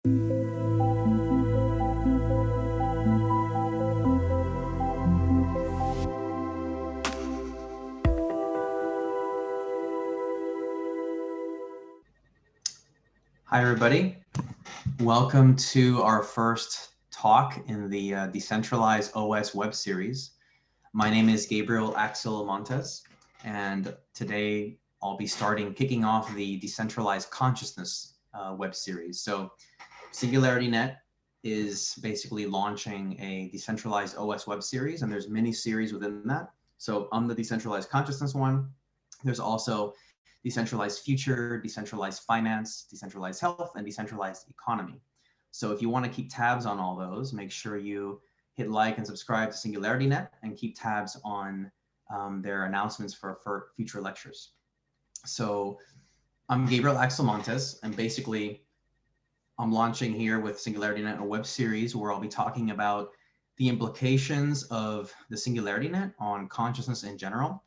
Hi, everybody. Welcome to our first talk in the Decentralized OS Web Series. My name is Gabriel Axel, and today I'll be kicking off the Decentralized Consciousness Web Series. So SingularityNET is basically launching a Decentralized OS Web Series, and there's many series within that. So on the Decentralized Consciousness one, there's also decentralized future, decentralized finance, decentralized health, and decentralized economy. So if you want to keep tabs on all those, make sure you hit like and subscribe to SingularityNET and keep tabs on their announcements for future lectures. So I'm Gabriel Axel, and basically I'm launching here with SingularityNET a web series where I'll be talking about the implications of the SingularityNET on consciousness in general,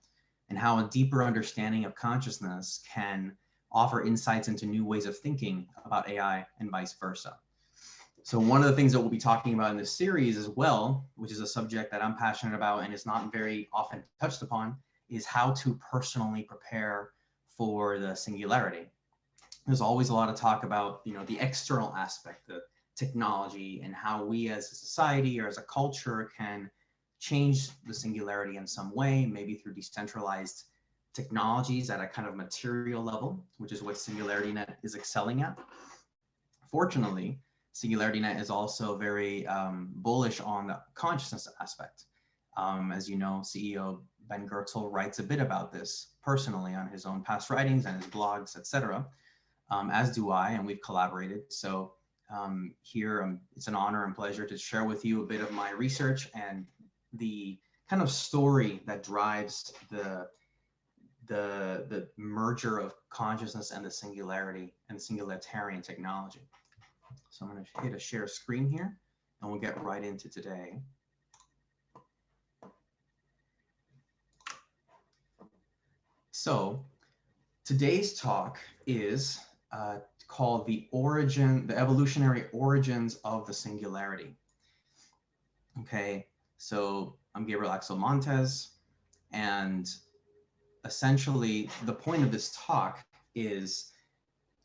and how a deeper understanding of consciousness can offer insights into new ways of thinking about AI and vice versa. So one of the things that we'll be talking about in this series as well, which is a subject that I'm passionate about and is not very often touched upon, is how to personally prepare for the singularity. There's always a lot of talk about, the external aspect, the technology, and how we as a society or as a culture can change the singularity in some way, maybe through decentralized technologies at a kind of material level, which is what SingularityNET is excelling at. Fortunately, SingularityNET is also very bullish on the consciousness aspect. As you know, CEO Ben Goertzel writes a bit about this personally on his own past writings and his blogs, etc., as do I, and we've collaborated. So here, it's an honor and pleasure to share with you a bit of my research and the kind of story that drives the merger of consciousness and the singularity and singularitarian technology. So I'm going to hit a share screen here, and we'll get right into today. So today's talk is called the evolutionary origins of the singularity. Okay. So I'm Gabriel Axel, and essentially the point of this talk is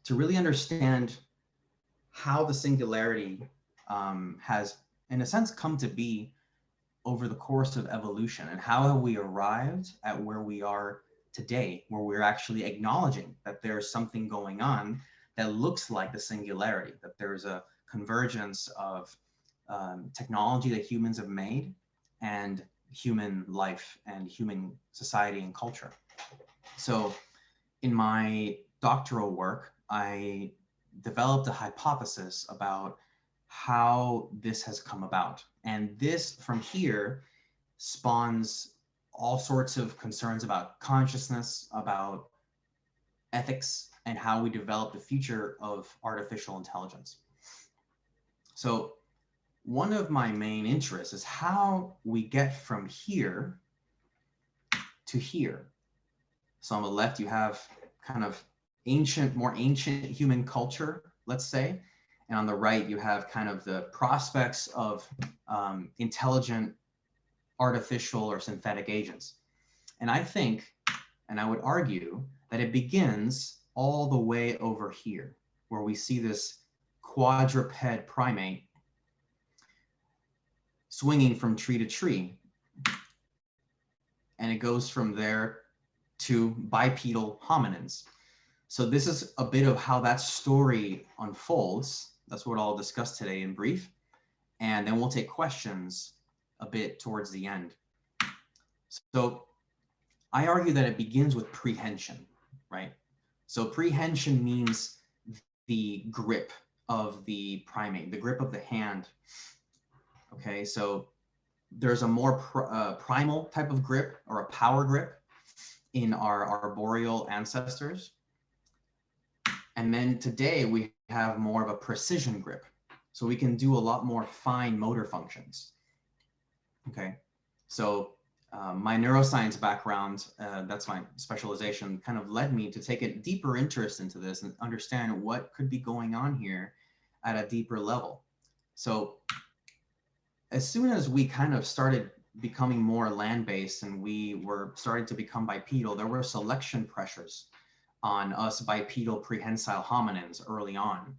to really understand how the singularity has, in a sense, come to be over the course of evolution, and how have we arrived at where we are today, where we're actually acknowledging that there's something going on that looks like the singularity, that there's a convergence of technology that humans have made and human life and human society and culture. So in my doctoral work, I developed a hypothesis about how this has come about. And this from here spawns all sorts of concerns about consciousness, about ethics, and how we develop the future of artificial intelligence. So one of my main interests is how we get from here to here. So on the left, you have kind of more ancient human culture, let's say. And on the right, you have kind of the prospects of intelligent artificial or synthetic agents. And I think, and I would argue, that it begins all the way over here, where we see this quadruped primate swinging from tree to tree. And it goes from there to bipedal hominins. So this is a bit of how that story unfolds. That's what I'll discuss today in brief. And then we'll take questions a bit towards the end. So I argue that it begins with prehension, right? So prehension means the grip of the primate, the grip of the hand. Okay, so there's a more primal type of grip, or a power grip, in our arboreal ancestors. And then today we have more of a precision grip. So we can do a lot more fine motor functions. Okay, so my neuroscience background, that's my specialization, kind of led me to take a deeper interest into this and understand what could be going on here at a deeper level. So as soon as we kind of started becoming more land-based and we were starting to become bipedal, there were selection pressures on us bipedal prehensile hominins early on.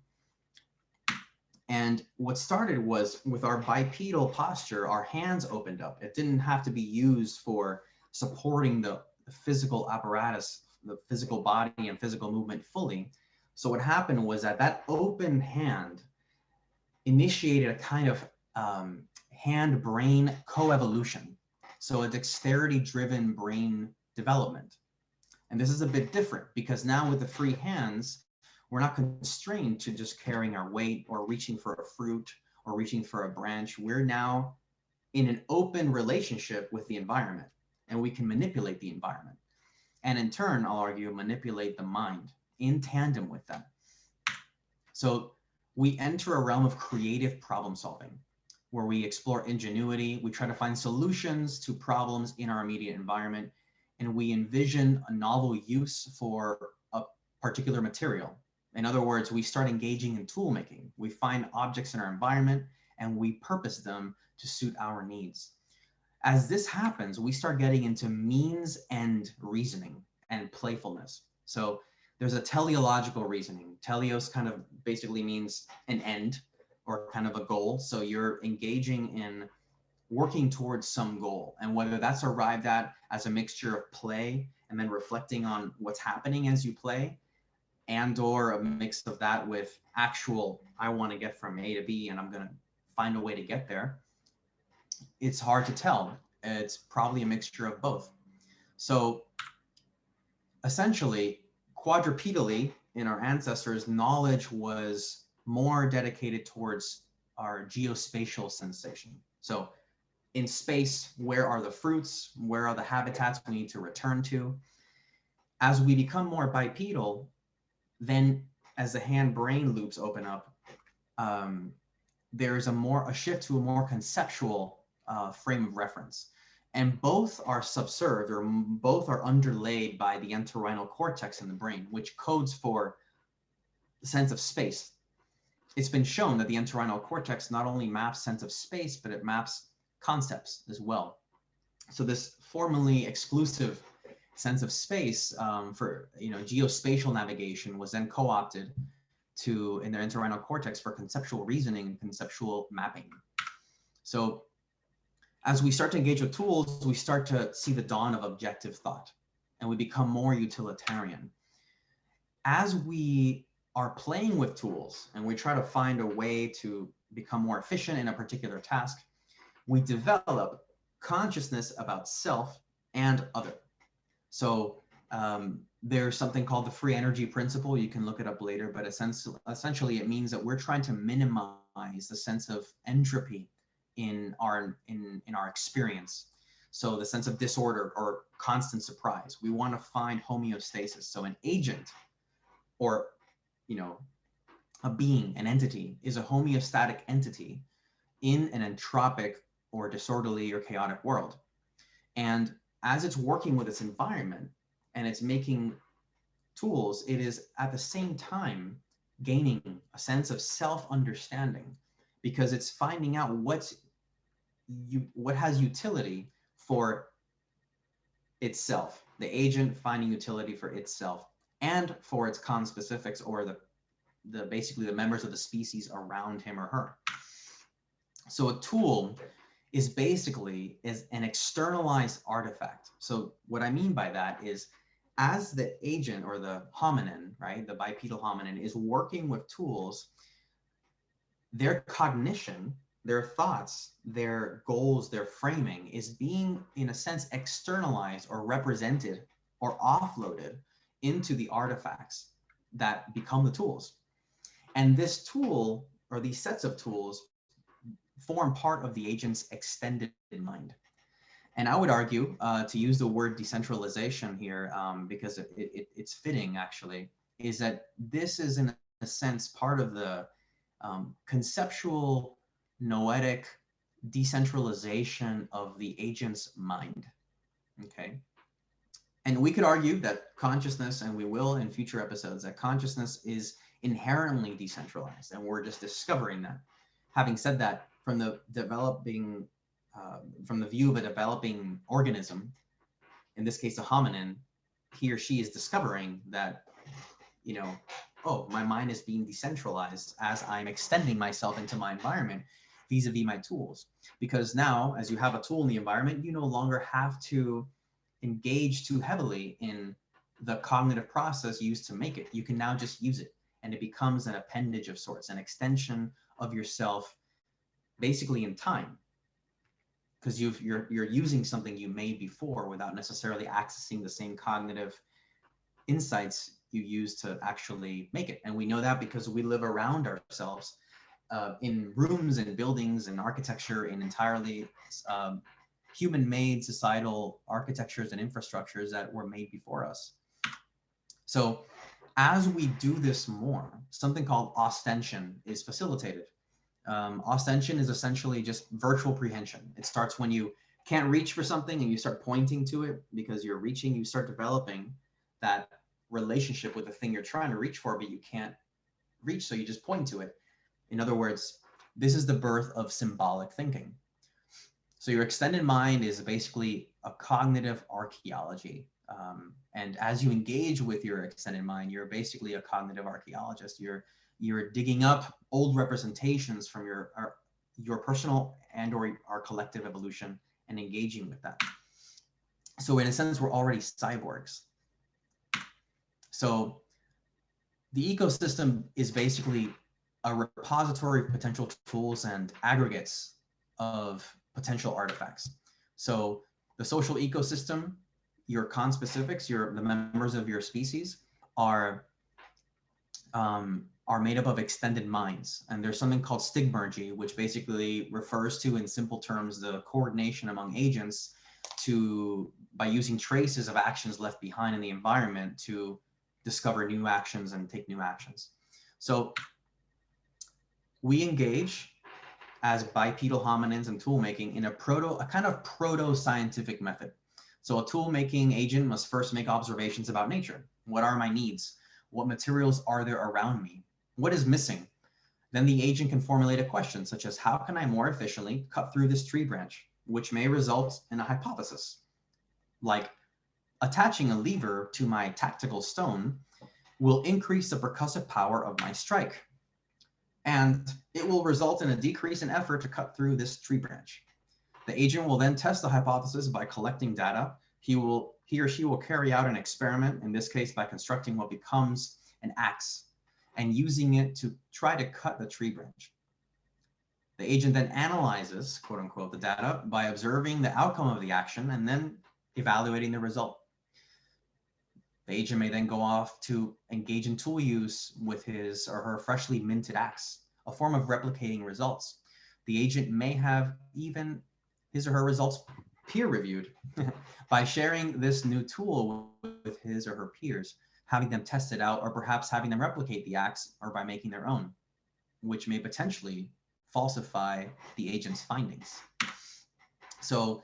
And what started was with our bipedal posture, our hands opened up. It didn't have to be used for supporting the physical apparatus, the physical body and physical movement fully. So what happened was that open hand initiated a kind of hand-brain coevolution. So a dexterity-driven brain development. And this is a bit different because now with the free hands, we're not constrained to just carrying our weight or reaching for a fruit or reaching for a branch. We're now in an open relationship with the environment, and we can manipulate the environment. And in turn, I'll argue, manipulate the mind in tandem with that. So we enter a realm of creative problem solving, where we explore ingenuity, we try to find solutions to problems in our immediate environment, and we envision a novel use for a particular material. In other words, we start engaging in tool making. We find objects in our environment and we purpose them to suit our needs. As this happens, we start getting into means-end reasoning and playfulness. So there's a teleological reasoning. Teleos kind of basically means an end or kind of a goal. So you're engaging in working towards some goal, and whether that's arrived at as a mixture of play and then reflecting on what's happening as you play, and or a mix of that with actual, I want to get from A to B and I'm going to find a way to get there. It's hard to tell. It's probably a mixture of both. So essentially, quadrupedally in our ancestors, knowledge was more dedicated towards our geospatial sensation. So in space, where are the fruits? Where are the habitats we need to return to? As we become more bipedal, then as the hand-brain loops open up, there's a shift to a more conceptual frame of reference. And both are subserved, or both are underlaid by the entorhinal cortex in the brain, which codes for the sense of space. It's been shown that the entorhinal cortex not only maps sense of space, but it maps concepts as well. So this formally exclusive sense of space for geospatial navigation was then co-opted in their entorhinal cortex for conceptual reasoning and conceptual mapping. So as we start to engage with tools, we start to see the dawn of objective thought, and we become more utilitarian. As we are playing with tools and we try to find a way to become more efficient in a particular task, we develop consciousness about self and other. So there's something called the free energy principle. You can look it up later, but essentially it means that we're trying to minimize the sense of entropy in our experience. So the sense of disorder or constant surprise. We want to find homeostasis. So an agent, or a being, an entity, is a homeostatic entity in an entropic or disorderly or chaotic world. And as it's working with its environment and it's making tools, it is at the same time gaining a sense of self-understanding, because it's finding out what has utility for itself, the agent finding utility for itself and for its conspecifics, or basically the members of the species around him or her. So a tool is basically an externalized artifact. So what I mean by that is, as the agent or the hominin, right, the bipedal hominin is working with tools, their cognition, their thoughts, their goals, their framing is being, in a sense, externalized or represented or offloaded into the artifacts that become the tools. And this tool, or these sets of tools, form part of the agent's extended mind. And I would argue, to use the word decentralization here, because it's fitting actually, is that this is in a sense part of the conceptual noetic decentralization of the agent's mind, okay? And we could argue that consciousness, and we will in future episodes, that consciousness is inherently decentralized, and we're just discovering that. Having said that, from the view of a developing organism, in this case a hominin, he or she is discovering that, oh, my mind is being decentralized as I'm extending myself into my environment vis-a-vis my tools. Because now, as you have a tool in the environment, you no longer have to engage too heavily in the cognitive process used to make it. You can now just use it, and it becomes an appendage of sorts, an extension of yourself, basically in time, because you're using something you made before without necessarily accessing the same cognitive insights you use to actually make it. And we know that because we live around ourselves in rooms and buildings and architecture in entirely human-made societal architectures and infrastructures that were made before us. So as we do this more, something called ostension is facilitated. Ostension is essentially just virtual prehension. It starts when you can't reach for something and you start pointing to it because you're reaching, you start developing that relationship with the thing you're trying to reach for, but you can't reach, so you just point to it. In other words, this is the birth of symbolic thinking. So your extended mind is basically a cognitive archaeology. And as you engage with your extended mind, you're basically a cognitive archaeologist. You're digging up old representations from your personal and or our collective evolution and engaging with that. So in a sense, we're already cyborgs. So the ecosystem is basically a repository of potential tools and aggregates of potential artifacts. So the social ecosystem, your conspecifics, the members of your species are made up of extended minds. And there's something called stigmergy, which basically refers to, in simple terms, the coordination among agents by using traces of actions left behind in the environment to discover new actions and take new actions. So we engage as bipedal hominins in tool making in a kind of proto-scientific method. So a tool making agent must first make observations about nature. What are my needs? What materials are there around me? What is missing? Then the agent can formulate a question such as, how can I more efficiently cut through this tree branch, which may result in a hypothesis, like attaching a lever to my tactical stone will increase the percussive power of my strike, and it will result in a decrease in effort to cut through this tree branch. The agent will then test the hypothesis by collecting data. He or she will carry out an experiment, in this case by constructing what becomes an axe and using it to try to cut the tree branch. The agent then analyzes, quote unquote, the data by observing the outcome of the action and then evaluating the result. The agent may then go off to engage in tool use with his or her freshly minted axe, a form of replicating results. The agent may have even his or her results peer reviewed by sharing this new tool with his or her peers, having them test it out, or perhaps having them replicate the axe or by making their own, which may potentially falsify the agent's findings. So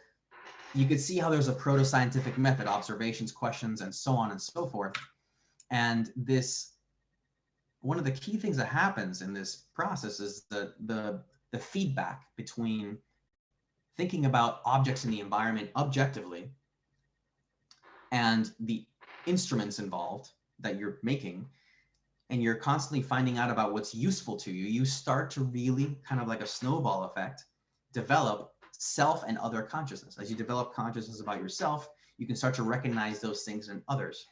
you could see how there's a proto-scientific method, observations, questions, and so on and so forth. And one of the key things that happens in this process is the feedback between thinking about objects in the environment objectively and the instruments involved that you're making, and you're constantly finding out about what's useful to you. You start to really, kind of like a snowball effect, develop self and other consciousness. As you develop consciousness about yourself, you can start to recognize those things in others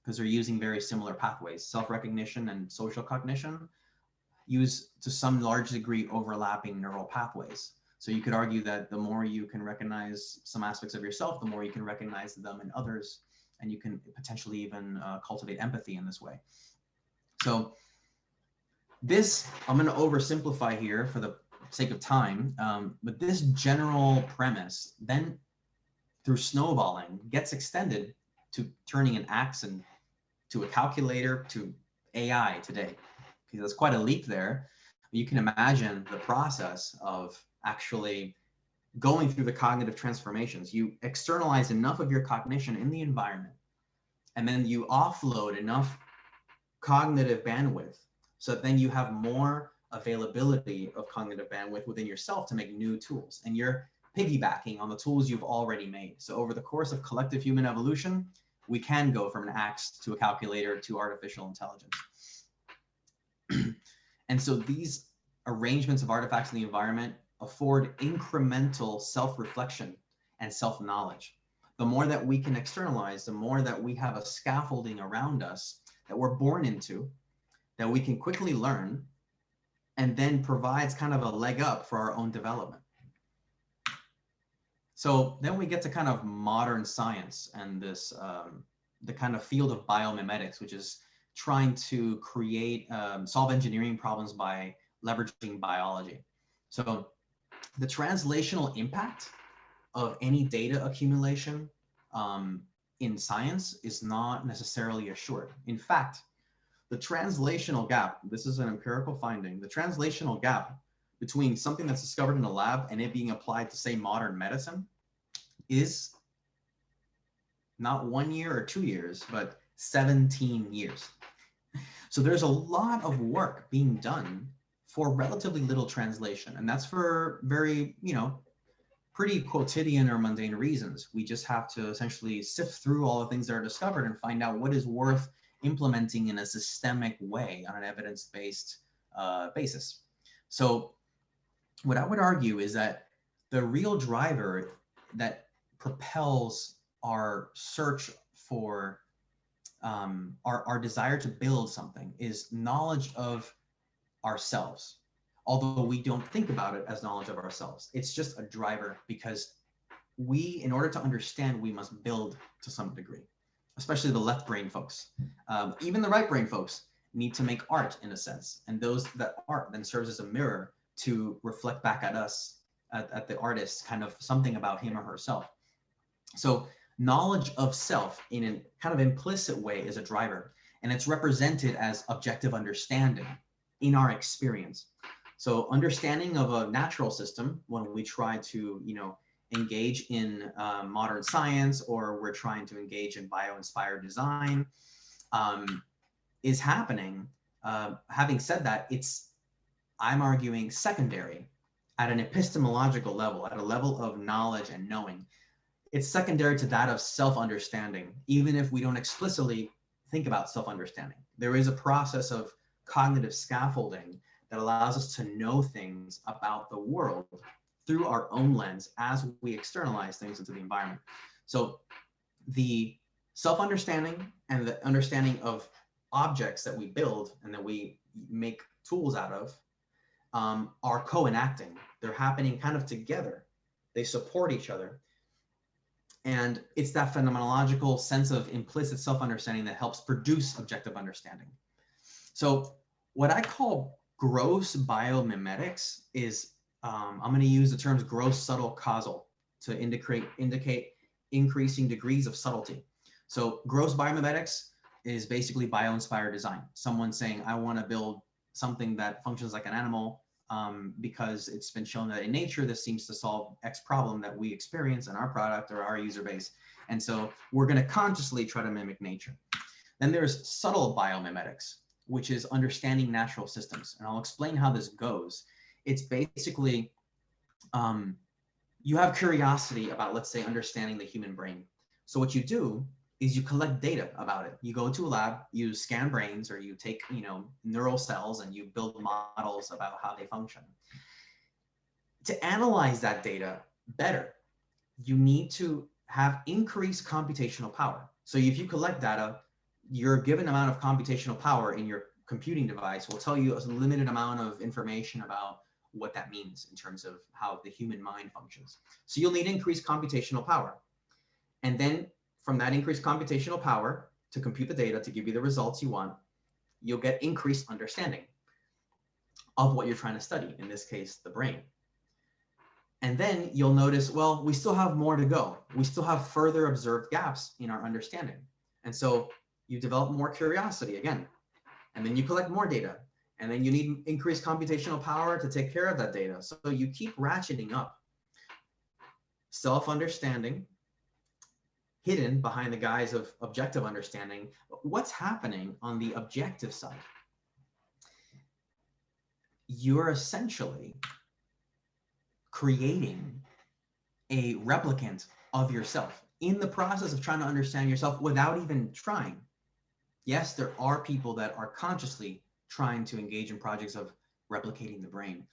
because they're using very similar pathways. Self-recognition and social cognition use, to some large degree, overlapping neural pathways. So you could argue that the more you can recognize some aspects of yourself, the more you can recognize them in others, and you can potentially even cultivate empathy in this way. So this, I'm going to oversimplify here for the sake of time, but this general premise then, through snowballing, gets extended to turning an axe to a calculator to AI today. Because there's quite a leap there. You can imagine the process of actually going through the cognitive transformations. You externalize enough of your cognition in the environment, and then you offload enough cognitive bandwidth, so that then you have more availability of cognitive bandwidth within yourself to make new tools. And you're piggybacking on the tools you've already made. So over the course of collective human evolution, we can go from an axe to a calculator to artificial intelligence. And so these arrangements of artifacts in the environment afford incremental self-reflection and self-knowledge. The more that we can externalize, the more that we have a scaffolding around us that we're born into, that we can quickly learn, and then provides kind of a leg up for our own development. So then we get to kind of modern science and this, the kind of field of biomimetics, which is trying to create, solve engineering problems by leveraging biology. So the translational impact of any data accumulation in science is not necessarily assured. In fact, the translational gap, this is an empirical finding, the translational gap between something that's discovered in a lab and it being applied to, say, modern medicine is not 1 year or 2 years, but 17 years. So there's a lot of work being done for relatively little translation. And that's for very, pretty quotidian or mundane reasons. We just have to essentially sift through all the things that are discovered and find out what is worth implementing in a systemic way on an evidence-based basis. So what I would argue is that the real driver that propels our search for our desire to build something is knowledge of ourselves. Although we don't think about it as knowledge of ourselves, it's just a driver, because we, in order to understand, we must build to some degree, especially the left brain folks. Even the right brain folks need to make art in a sense. And that art then serves as a mirror to reflect back at us, at the artist, kind of something about him or herself. So knowledge of self in a kind of implicit way is a driver, and it's represented as objective understanding in our experience. So understanding of a natural system, when we try to, engage in modern science, or we're trying to engage in bio-inspired design, is happening. Having said that, I'm arguing, secondary at an epistemological level, at a level of knowledge and knowing. It's secondary to that of self-understanding, even if we don't explicitly think about self-understanding. There is a process of cognitive scaffolding that allows us to know things about the world through our own lens as we externalize things into the environment. So the self-understanding and the understanding of objects that we build and that we make tools out of are co-enacting. They're happening kind of together. They support each other. And it's that phenomenological sense of implicit self-understanding that helps produce objective understanding. So what I call gross biomimetics is, I'm going to use the terms gross, subtle, causal to indicate increasing degrees of subtlety. So gross biomimetics is basically bio-inspired design. Someone saying, I want to build something that functions like an animal because it's been shown that in nature, this seems to solve X problem that we experience in our product or our user base. And so we're going to consciously try to mimic nature. Then there's subtle biomimetics, which is understanding natural systems. And I'll explain how this goes. It's basically, you have curiosity about, let's say, understanding the human brain. So what you do is you collect data about it. You go to a lab, you scan brains, or you take, neural cells and you build models about how they function. To analyze that data better, you need to have increased computational power. So if you collect data, your given amount of computational power in your computing device will tell you a limited amount of information about what that means in terms of how the human mind functions. So you'll need increased computational power. And then from that increased computational power to compute the data to give you the results you want, you'll get increased understanding of what you're trying to study, in this case, the brain. And then you'll notice, well, we still have more to go. We still have further observed gaps in our understanding. And so you develop more curiosity again, and then you collect more data, and then you need increased computational power to take care of that data. So you keep ratcheting up self-understanding, hidden behind the guise of objective understanding. What's happening on the objective side? You're essentially creating a replicant of yourself in the process of trying to understand yourself without even trying. Yes, there are people that are consciously trying to engage in projects of replicating the brain.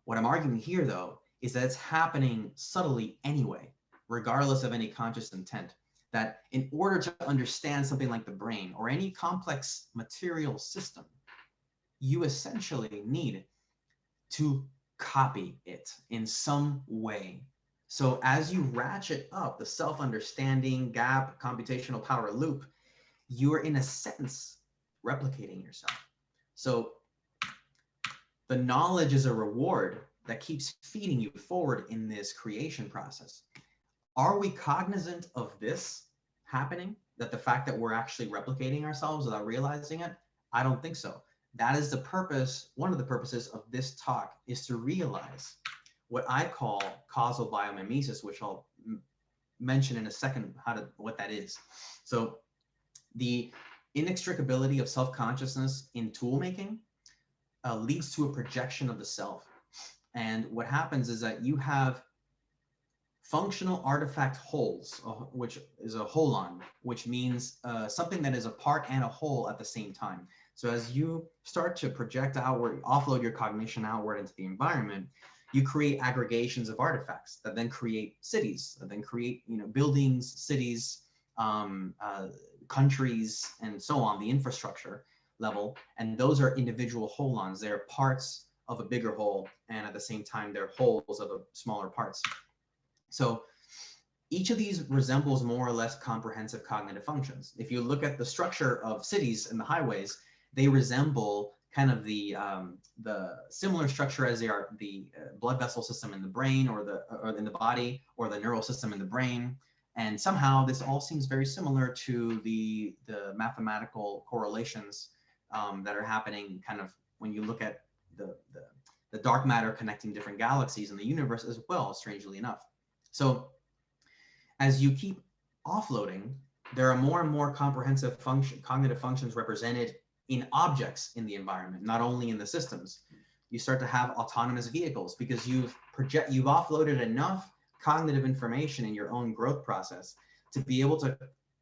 What I'm arguing here, though, is that it's happening subtly anyway, regardless of any conscious intent. That in order to understand something like the brain or any complex material system, you essentially need to copy it in some way. So as you ratchet up the self-understanding gap computational power loop, you are in a sense replicating yourself. So the knowledge is a reward that keeps feeding you forward in this creation process. Are we cognizant of this happening? That the fact that we're actually replicating ourselves without realizing it? I don't think so. That is the purpose, one of the purposes of this talk, is to realize what I call causal biomimesis, which I'll mention in a second what that is. So the inextricability of self-consciousness in tool making leads to a projection of the self. And what happens is that you have functional artifact wholes, which is a holon, which means something that is a part and a whole at the same time. So as you start to project outward, offload your cognition outward into the environment, you create aggregations of artifacts that then create cities, that then create buildings, cities, countries, and so on, the infrastructure level. And those are individual holons. They're parts of a bigger whole, and at the same time, they're wholes of smaller parts. So each of these resembles more or less comprehensive cognitive functions. If you look at the structure of cities and the highways, they resemble kind of the similar structure as they are the blood vessel system in the brain or in the body, or the neural system in the brain. And somehow this all seems very similar to the mathematical correlations that are happening kind of when you look at the dark matter connecting different galaxies in the universe as well, strangely enough. So as you keep offloading, there are more and more comprehensive cognitive functions represented in objects in the environment, not only in the systems. You start to have autonomous vehicles because you've offloaded enough cognitive information in your own growth process to be able to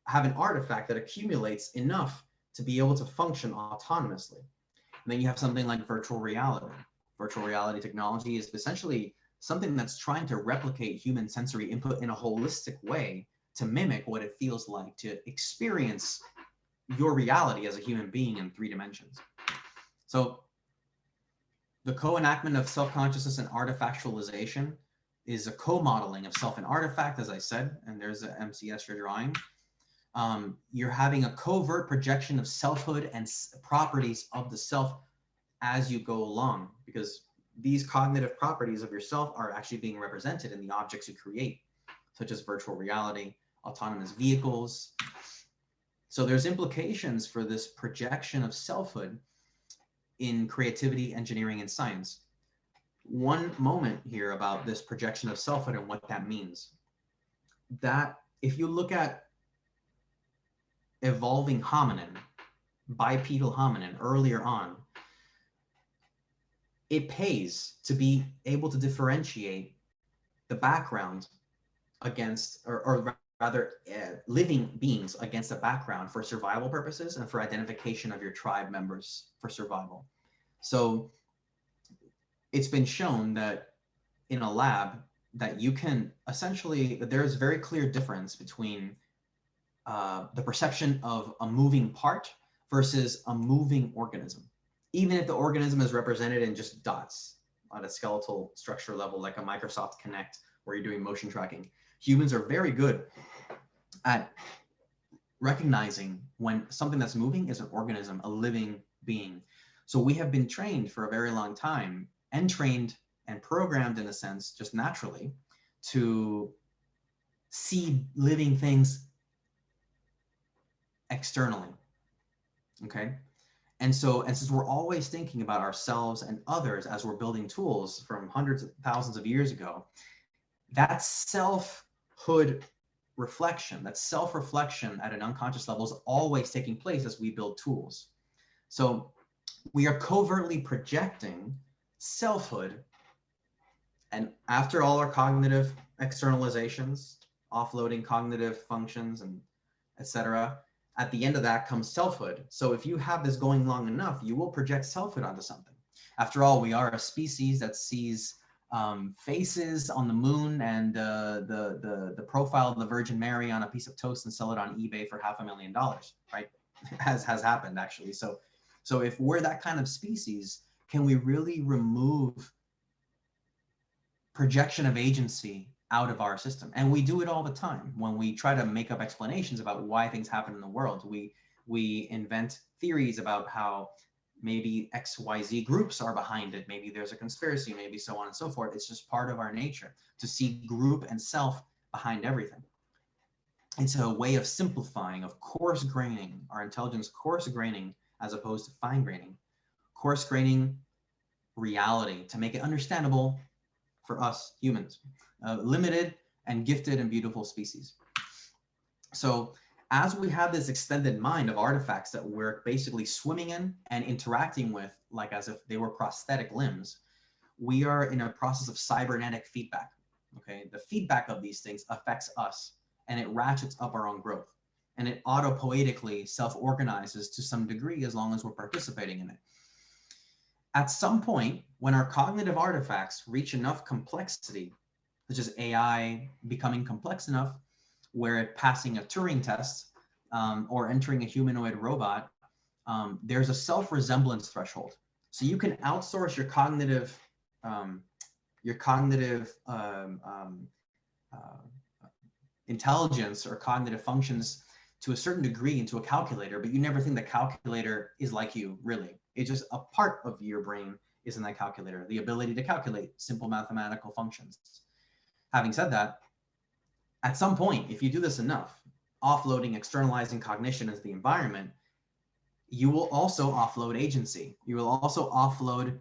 have an artifact that accumulates enough to be able to function autonomously. And then you have something like virtual reality. Virtual reality technology is essentially something that's trying to replicate human sensory input in a holistic way to mimic what it feels like to experience your reality as a human being in 3 dimensions. So the co-enactment of self-consciousness and artifactualization is a co-modeling of self and artifact, as I said, and there's a MCS you're drawing. You're having a covert projection of selfhood and properties of the self as you go along, because these cognitive properties of yourself are actually being represented in the objects you create, such as virtual reality, autonomous vehicles. So there's implications for this projection of selfhood in creativity, engineering, and science. One moment here about this projection of selfhood and what that means. That if you look at evolving hominin, bipedal hominin earlier on, it pays to be able to differentiate the background against, or rather living beings against a background for survival purposes and for identification of your tribe members for survival. So it's been shown that in a lab that you can essentially, there's a very clear difference between the perception of a moving part versus a moving organism. Even if the organism is represented in just dots on a skeletal structure level, like a Microsoft Kinect, where you're doing motion tracking. Humans are very good at recognizing when something that's moving is an organism, a living being. So we have been trained for a very long time, and trained and programmed in a sense, just naturally, to see living things externally, okay? And since we're always thinking about ourselves and others as we're building tools from hundreds of thousands of years ago, that selfhood reflection, that self-reflection at an unconscious level is always taking place as we build tools. So we are covertly projecting selfhood, and after all our cognitive externalizations, offloading cognitive functions and etc., at the end of that comes selfhood. So if you have this going long enough, you will project selfhood onto something. After all, we are a species that sees faces on the moon and the profile of the Virgin Mary on a piece of toast and sell it on eBay for $500,000, right? Has happened actually. So if we're that kind of species, can we really remove projection of agency out of our system? And we do it all the time. When we try to make up explanations about why things happen in the world, we invent theories about how maybe XYZ groups are behind it. Maybe there's a conspiracy, maybe so on and so forth. It's just part of our nature to see group and self behind everything. It's a way of simplifying, of coarse graining our intelligence, coarse graining as opposed to fine graining, coarse graining reality to make it understandable for us humans, limited and gifted and beautiful species. So as we have this extended mind of artifacts that we're basically swimming in and interacting with, like as if they were prosthetic limbs, we are in a process of cybernetic feedback. Okay, the feedback of these things affects us, and it ratchets up our own growth, and it autopoietically self-organizes to some degree as long as we're participating in it. At some point, when our cognitive artifacts reach enough complexity, such as AI becoming complex enough where it passing a Turing test or entering a humanoid robot, there's a self-resemblance threshold. So you can outsource your cognitive intelligence or cognitive functions to a certain degree into a calculator, but you never think the calculator is like you, really. It's just a part of your brain is in that calculator, the ability to calculate simple mathematical functions. Having said that, at some point, if you do this enough, offloading, externalizing cognition as the environment, you will also offload agency. You will also offload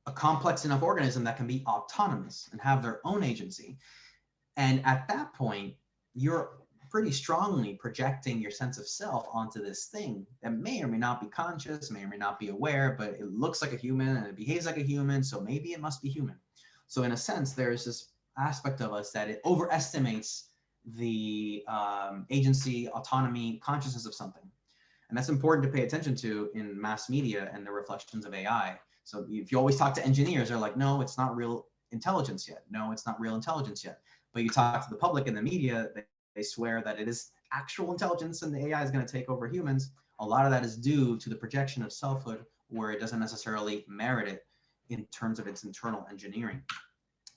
a complex enough organism that can be autonomous and have their own agency. And at that point, you're pretty strongly projecting your sense of self onto this thing that may or may not be conscious, may or may not be aware, but it looks like a human and it behaves like a human, so maybe it must be human. So in a sense, there's this aspect of us that it overestimates the agency, autonomy, consciousness of something. And that's important to pay attention to in mass media and the reflections of AI. So if you always talk to engineers, they're like, no, it's not real intelligence yet. No, it's not real intelligence yet. But you talk to the public and the media, they swear that it is actual intelligence and the AI is going to take over humans. A lot of that is due to the projection of selfhood where it doesn't necessarily merit it in terms of its internal engineering.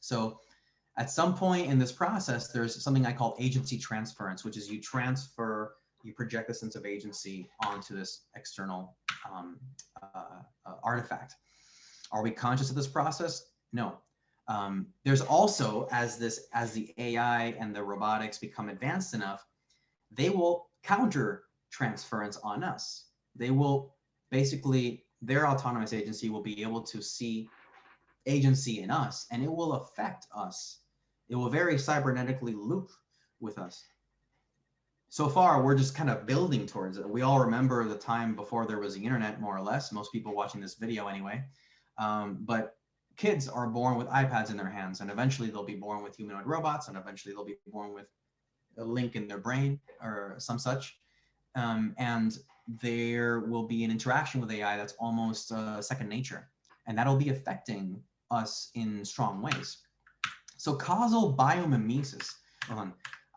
So at some point in this process, there's something I call agency transference, which is you project a sense of agency onto this external artifact. Are we conscious of this process? No. There's also, as the AI and the robotics become advanced enough, they will counter transference on us. They will basically, their autonomous agency will be able to see agency in us, and it will affect us. It will very cybernetically loop with us. So far, we're just kind of building towards it. We all remember the time before there was the internet, more or less, most people watching this video anyway. But kids are born with iPads in their hands, and eventually they'll be born with humanoid robots, and eventually they'll be born with a link in their brain or some such. And there will be an interaction with AI that's almost second nature, and that'll be affecting us in strong ways. So causal biomimesis.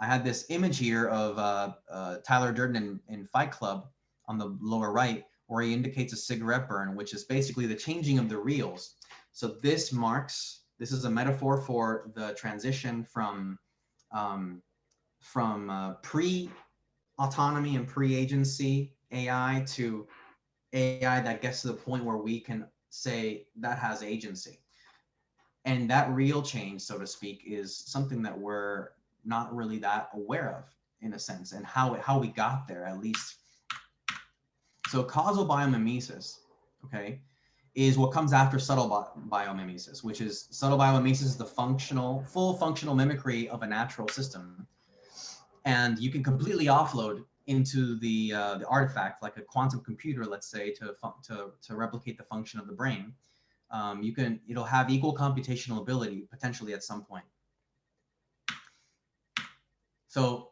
I had this image here of Tyler Durden in Fight Club on the lower right, where he indicates a cigarette burn, which is basically the changing of the reels. So this is a metaphor for the transition from pre-autonomy and pre-agency AI to AI that gets to the point where we can say that has agency. And that real change, so to speak, is something that we're not really that aware of, in a sense, and how we got there, at least. So causal biomimesis, okay, is what comes after subtle biomimesis, which is subtle biomimesis is the full functional mimicry of a natural system. and you can completely offload into the artifact, like a quantum computer, let's say, to replicate the function of the brain. It'll have equal computational ability potentially at some point. So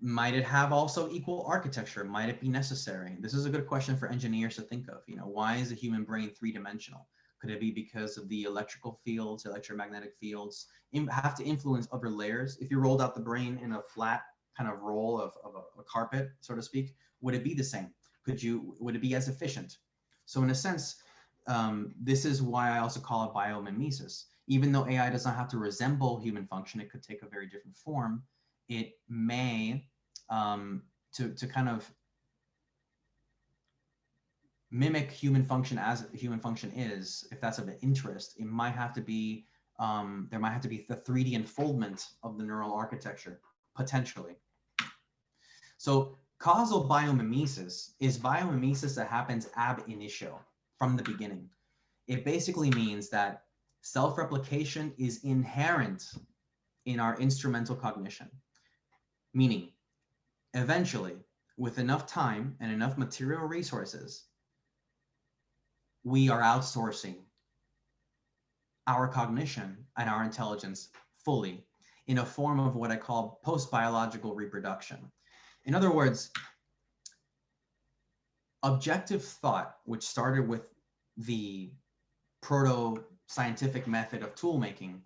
might it have also equal architecture? Might it be necessary? This is a good question for engineers to think of. Why is the human brain three-dimensional? Could it be because of the electrical fields, electromagnetic fields have to influence other layers? If you rolled out the brain in a flat kind of roll of a carpet, so to speak, would it be the same? Would it be as efficient? So in a sense, this is why I also call it biomimesis. Even though AI does not have to resemble human function, it could take a very different form. It may, to kind of mimic human function as human function is, if that's of interest, it might have to be, there might have to be the 3D unfoldment of the neural architecture, potentially. So causal biomimesis is biomimesis that happens ab initio, from the beginning. It basically means that self-replication is inherent in our instrumental cognition, meaning eventually, with enough time and enough material resources, we are outsourcing our cognition and our intelligence fully in a form of what I call post-biological reproduction. In other words, objective thought, which started with the proto-scientific method of tool making,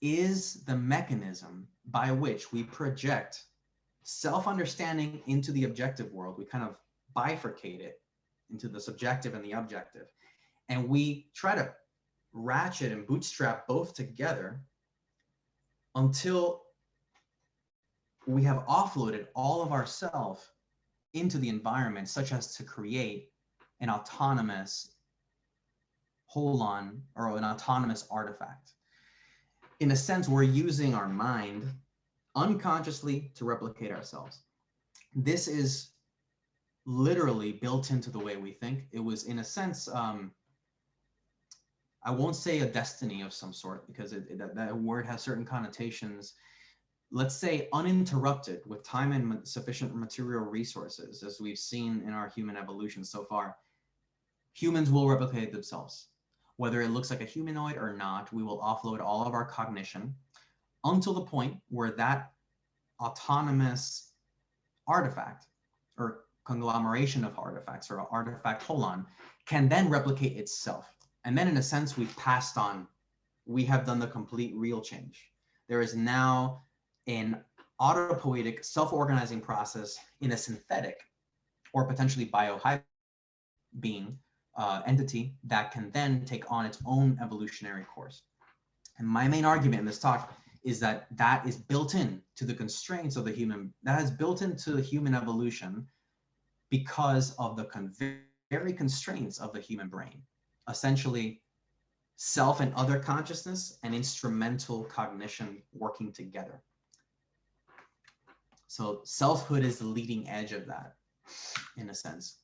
is the mechanism by which we project self-understanding into the objective world. We kind of bifurcate it into the subjective and the objective. And we try to ratchet and bootstrap both together until we have offloaded all of ourself into the environment, such as to create an autonomous holon or an autonomous artifact. In a sense, we're using our mind unconsciously to replicate ourselves. This is literally built into the way we think. It was, in a sense, I won't say a destiny of some sort, because that word has certain connotations. Let's say uninterrupted with time and sufficient material resources, as we've seen in our human evolution so far. Humans will replicate themselves. Whether it looks like a humanoid or not, we will offload all of our cognition until the point where that autonomous artifact or conglomeration of artifacts or artifact holon can then replicate itself. And then in a sense, we've passed on, we have done the complete real change. There is now an autopoietic self-organizing process in a synthetic or potentially biohybrid being entity that can then take on its own evolutionary course. And my main argument in this talk is that that is built in to the constraints of the human, that is built into the human evolution because of the very constraints of the human brain. Essentially, self and other consciousness and instrumental cognition working together. So selfhood is the leading edge of that, in a sense.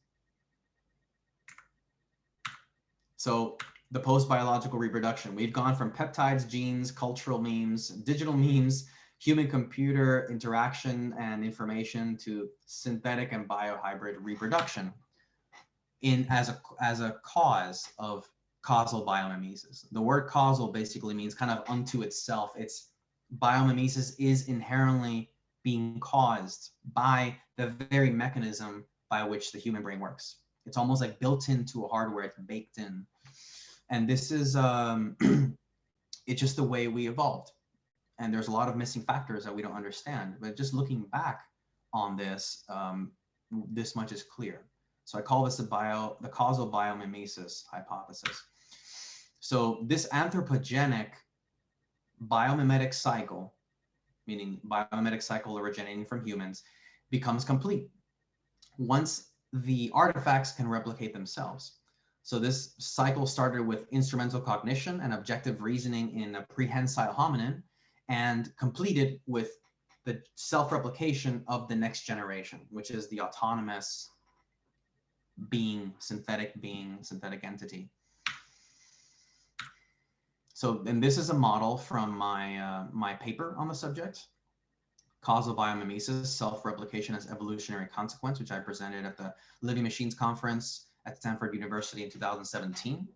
So the post-biological reproduction, we've gone from peptides, genes, cultural memes, digital memes, human-computer interaction and information to synthetic and biohybrid reproduction as a cause of causal biomimesis. The word causal basically means kind of unto itself. It's biomimesis is inherently being caused by the very mechanism by which the human brain works. It's almost like built into a hardware, it's baked in. And this is, it's just the way we evolved. And there's a lot of missing factors that we don't understand. But just looking back on this, this much is clear. So I call this the causal biomimesis hypothesis. So this anthropogenic biomimetic cycle, meaning biomimetic cycle originating from humans, becomes complete once the artifacts can replicate themselves. So this cycle started with instrumental cognition and objective reasoning in a prehensile hominin, and completed with the self-replication of the next generation, which is the autonomous being, synthetic entity. So, and this is a model from my paper on the subject Causal biomimesis, self-replication as evolutionary consequence, which I presented at the Living Machines Conference at Stanford University in 2017.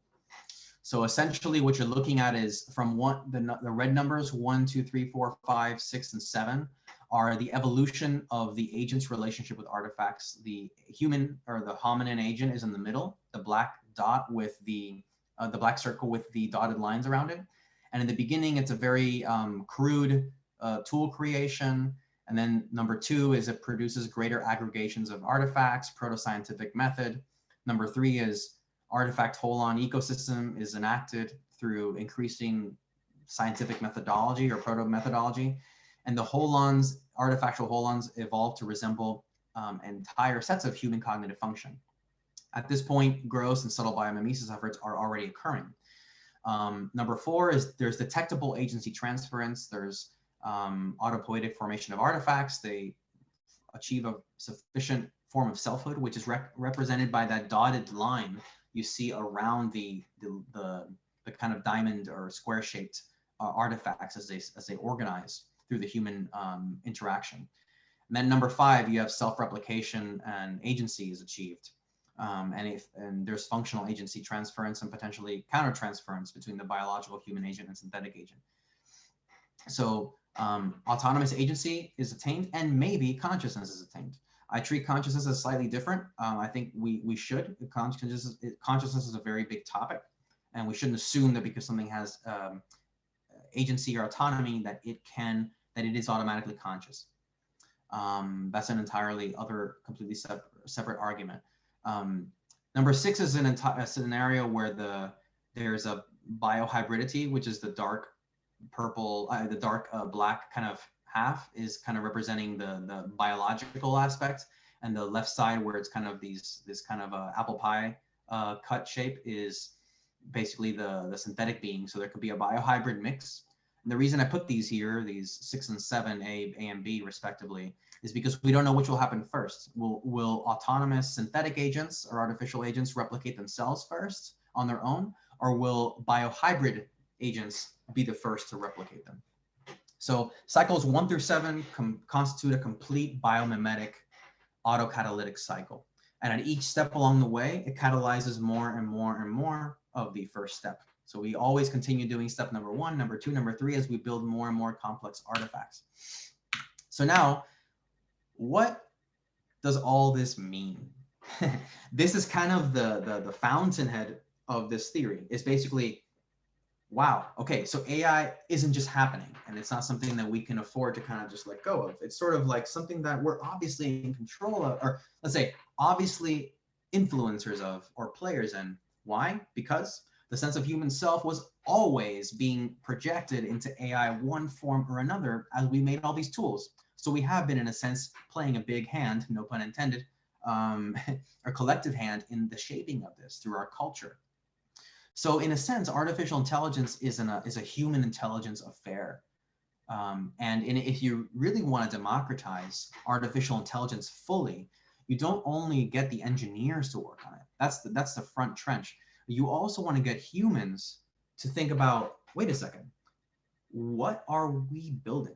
So essentially what you're looking at is from the red numbers, 1, 2, 3, 4, 5, 6, and 7 are the evolution of the agent's relationship with artifacts. The human or the hominin agent is in the middle, the black dot with the black circle with the dotted lines around it. And in the beginning, it's a very crude tool creation. And then number 2 is it produces greater aggregations of artifacts, proto-scientific method. Number 3 is artifact holon ecosystem is enacted through increasing scientific methodology or proto-methodology. And the holons, artifactual holons, evolve to resemble entire sets of human cognitive function. At this point, gross and subtle biomimesis efforts are already occurring. Number 4 is there's detectable agency transference. There's autopoietic formation of artifacts. They achieve a sufficient form of selfhood, which is represented by that dotted line you see around the kind of diamond or square shaped artifacts as they organize through the human interaction. And then number 5, you have self-replication and agency is achieved. And there's functional agency transference and potentially countertransference between the biological human agent and synthetic agent. So autonomous agency is attained and maybe consciousness is attained. I treat consciousness as slightly different. I think we should. Consciousness is a very big topic, and we shouldn't assume that because something has agency or autonomy that it is automatically conscious. That's an entirely other, completely separate argument. Number 6 is a scenario where there's a biohybridity, which is the dark purple, the dark black kind of half is kind of representing the biological aspect, and the left side where it's kind of this kind of apple pie cut shape is basically the synthetic being. So there could be a biohybrid mix. And the reason I put these here, these 6 and 7, A and B respectively, is because we don't know which will happen first. Will autonomous synthetic agents or artificial agents replicate themselves first on their own, or will biohybrid agents be the first to replicate them? So cycles 1 through 7 constitute a complete biomimetic autocatalytic cycle. And at each step along the way, it catalyzes more and more and more of the first step. So we always continue doing step number 1, number 2, number 3 as we build more and more complex artifacts. So now, what does all this mean? This is kind of the fountainhead of this theory. It's basically, wow, okay, so AI isn't just happening, and it's not something that we can afford to kind of just let go of. It's sort of like something that we're obviously in control of, or let's say obviously influencers of or players in. Why? Because the sense of human self was always being projected into AI one form or another as we made all these tools. So we have been, in a sense, playing a big hand, no pun intended, a collective hand in the shaping of this through our culture. So in a sense, artificial intelligence is a human intelligence affair. If you really want to democratize artificial intelligence fully, you don't only get the engineers to work on it. That's the front trench. You also want to get humans to think about, wait a second, what are we building?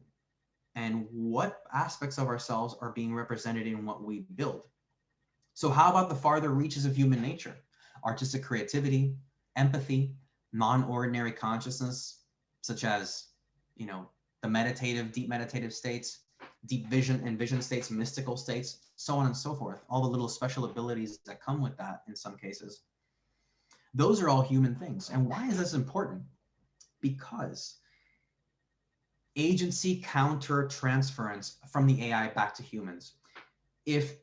And what aspects of ourselves are being represented in what we build? So how about the farther reaches of human nature? Artistic creativity, empathy, non-ordinary consciousness, such as, the meditative, deep meditative states, deep vision and vision states, mystical states, so on and so forth, all the little special abilities that come with that in some cases. Those are all human things. And why is this important? Because agency counter transference from the AI back to humans. If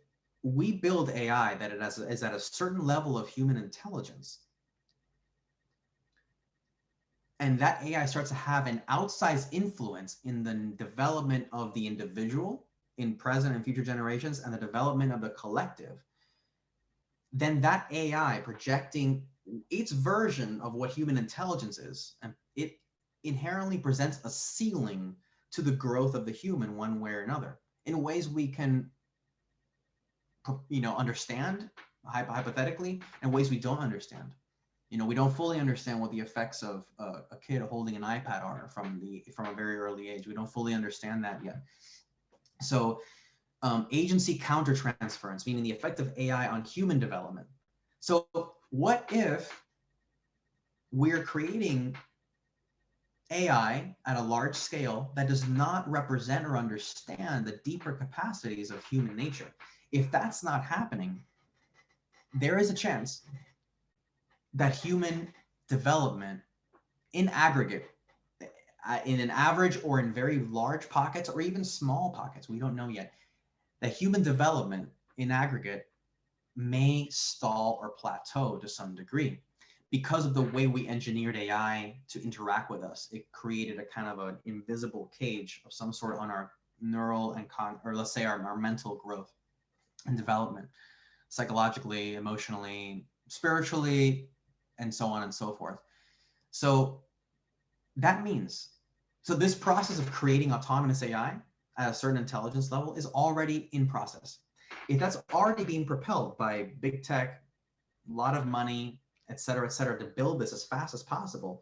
we build AI that is at a certain level of human intelligence, and that AI starts to have an outsized influence in the development of the individual in present and future generations and the development of the collective, then that AI projecting its version of what human intelligence is, and it inherently presents a ceiling to the growth of the human one way or another in ways we can understand hypothetically, and ways we don't understand. We don't fully understand what the effects of a kid holding an iPad are from a very early age. We don't fully understand that yet. So agency countertransference, meaning the effect of AI on human development. So what if we're creating AI at a large scale that does not represent or understand the deeper capacities of human nature? If that's not happening, there is a chance that human development in aggregate, in an average or in very large pockets or even small pockets, we don't know yet, that human development in aggregate may stall or plateau to some degree. Because of the way we engineered AI to interact with us, it created a kind of an invisible cage of some sort on our neural and or let's say our mental growth and development, psychologically, emotionally, spiritually, and so on and so forth. So that means, so this process of creating autonomous AI at a certain intelligence level is already in process. If that's already being propelled by big tech, a lot of money, et cetera, to build this as fast as possible,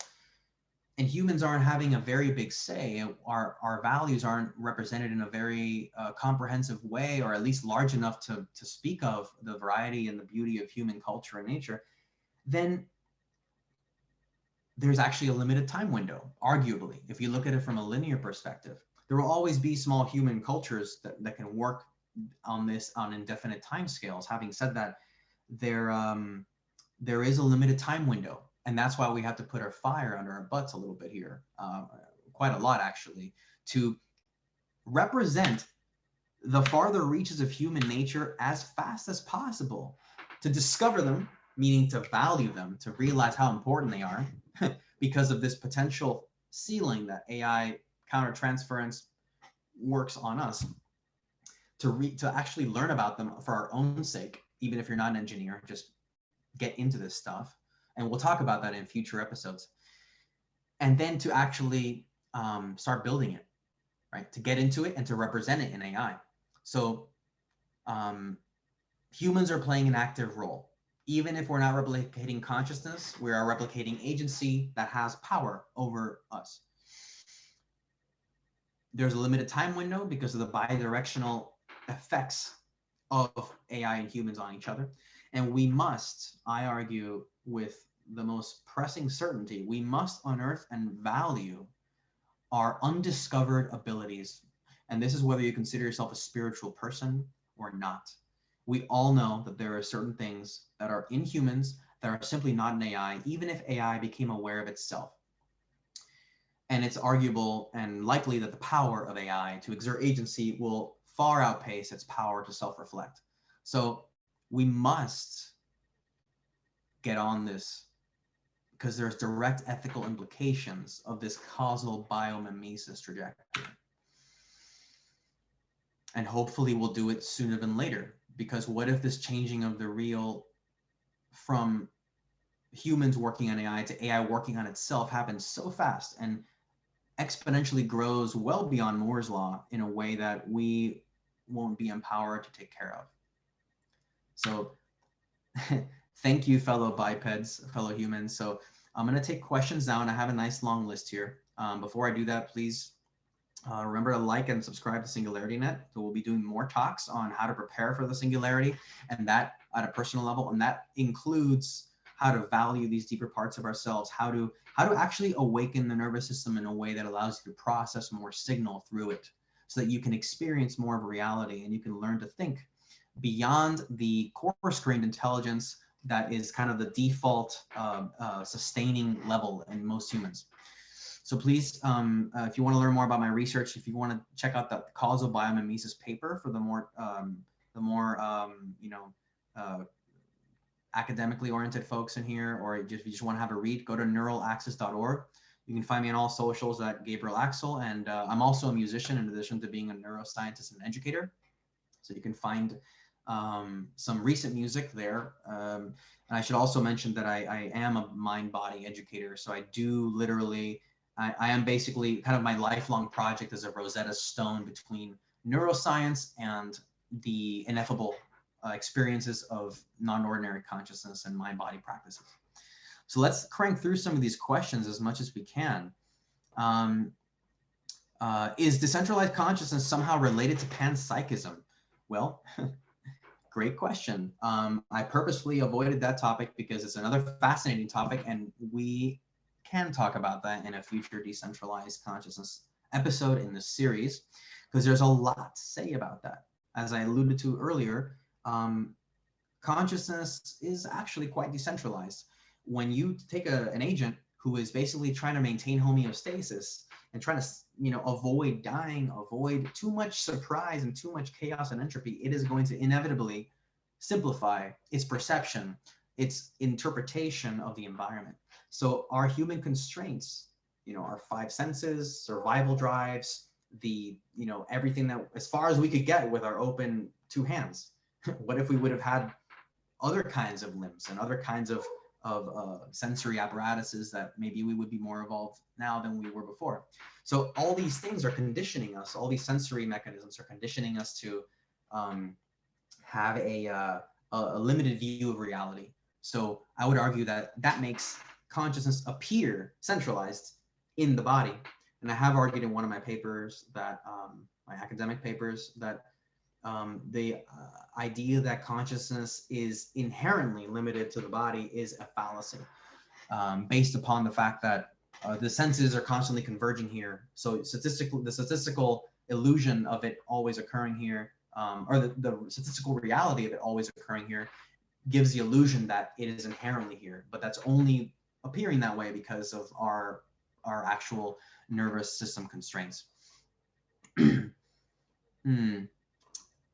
and humans aren't having a very big say, our values aren't represented in a very comprehensive way, or at least large enough to speak of the variety and the beauty of human culture and nature, then there's actually a limited time window, arguably. If you look at it from a linear perspective, there will always be small human cultures that can work on this on indefinite timescales. Having said that, there is a limited time window, and that's why we have to put our fire under our butts a little bit here, quite a lot actually, to represent the farther reaches of human nature as fast as possible, to discover them, meaning to value them, to realize how important they are, because of this potential ceiling that AI countertransference works on us, to actually learn about them for our own sake, even if you're not an engineer, just get into this stuff. And we'll talk about that in future episodes. And then to actually start building it, right? To get into it and to represent it in AI. So humans are playing an active role. Even if we're not replicating consciousness, we are replicating agency that has power over us. There's a limited time window because of the bidirectional effects of AI and humans on each other. And we must, I argue, with the most pressing certainty, we must unearth and value our undiscovered abilities. And this is whether you consider yourself a spiritual person or not. We all know that there are certain things that are in humans that are simply not in AI, even if AI became aware of itself. And it's arguable and likely that the power of AI to exert agency will far outpace its power to self-reflect. So we must get on this because there's direct ethical implications of this causal biomimesis trajectory. And hopefully we'll do it sooner than later, because what if this changing of the real from humans working on AI to AI working on itself happens so fast and exponentially grows well beyond Moore's law in a way that we won't be empowered to take care of. So thank you, fellow bipeds, fellow humans. So I'm going to take questions now, and I have a nice long list here. Before I do that, please remember to like and subscribe to SingularityNET. So we'll be doing more talks on how to prepare for the singularity, and that at a personal level, and that includes how to value these deeper parts of ourselves, how to actually awaken the nervous system in a way that allows you to process more signal through it, so that you can experience more of reality and you can learn to think beyond the coarse-grained intelligence that is kind of the default sustaining level in most humans. So please, if you want to learn more about my research, if you want to check out the causal biomimesis paper for the more academically oriented folks in here, or if you just want to have a read, go to neuralaxis.org. You can find me on all socials at Gabriel Axel, and I'm also a musician in addition to being a neuroscientist and educator. So you can find some recent music there. And I should also mention that I am a mind-body educator. So I do literally, I am basically kind of my lifelong project as a Rosetta Stone between neuroscience and the ineffable experiences of non-ordinary consciousness and mind-body practices. So let's crank through some of these questions as much as we can. Is decentralized consciousness somehow related to panpsychism? Well, great question. I purposefully avoided that topic because it's another fascinating topic, and we can talk about that in a future decentralized consciousness episode in this series, because there's a lot to say about that. As I alluded to earlier, consciousness is actually quite decentralized. When you take an agent who is basically trying to maintain homeostasis and trying to, avoid dying, avoid too much surprise and too much chaos and entropy, it is going to inevitably simplify its perception, its interpretation of the environment. So our human constraints, our five senses, survival drives, everything that, as far as we could get with our open two hands. What if we would have had other kinds of limbs and other kinds of sensory apparatuses that maybe we would be more evolved now than we were before? So all these things are conditioning us, all these sensory mechanisms are conditioning us to have a limited view of reality. So I would argue that that makes consciousness appear centralized in the body. And I have argued in one of my papers that, my academic papers, that the idea that consciousness is inherently limited to the body is a fallacy, based upon the fact that the senses are constantly converging here. So the statistical illusion of it always occurring here, or the statistical reality of it always occurring here, gives the illusion that it is inherently here. But that's only appearing that way because of our actual nervous system constraints.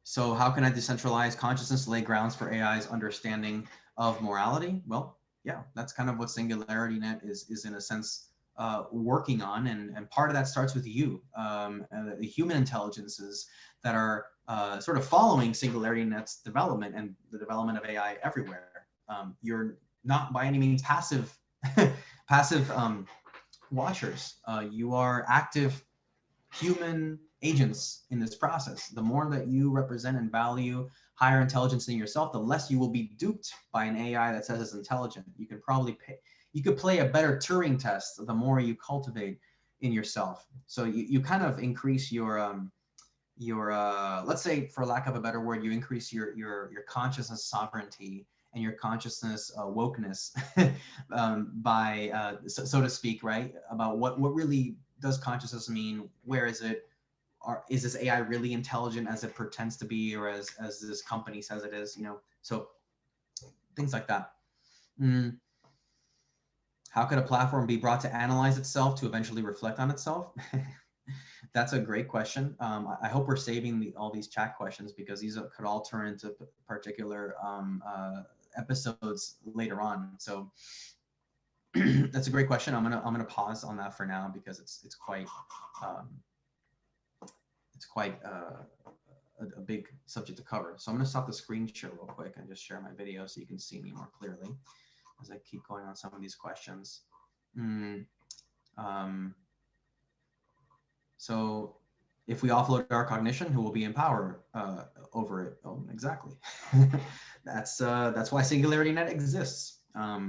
So how can I decentralize consciousness lay grounds for AI's understanding of morality? Well, yeah, that's kind of what SingularityNET is in a sense working on, and part of that starts with you, the human intelligences that are sort of following SingularityNET's development and the development of AI everywhere. You're not by any means passive watchers. You are active human agents in this process. The more that you represent and value higher intelligence in yourself, the less you will be duped by an AI that says it's intelligent. You could play a better Turing test the more you cultivate in yourself. So you kind of increase your let's say, for lack of a better word, you increase your consciousness sovereignty and your consciousness wokeness by so to speak, right? About what really does consciousness mean? Where is it? Is this AI really intelligent as it pretends to be, or as this company says it is? So things like that. How could a platform be brought to analyze itself to eventually reflect on itself? That's a great question. I hope we're saving all these chat questions, because these could all turn into particular episodes later on. So that's a great question. I'm gonna pause on that for now, because it's quite a big subject to cover. So I'm gonna stop the screen share real quick and just share my video so you can see me more clearly as I keep going on some of these questions. So if we offload our cognition, who will be in power over it? Oh, exactly. That's why SingularityNET exists.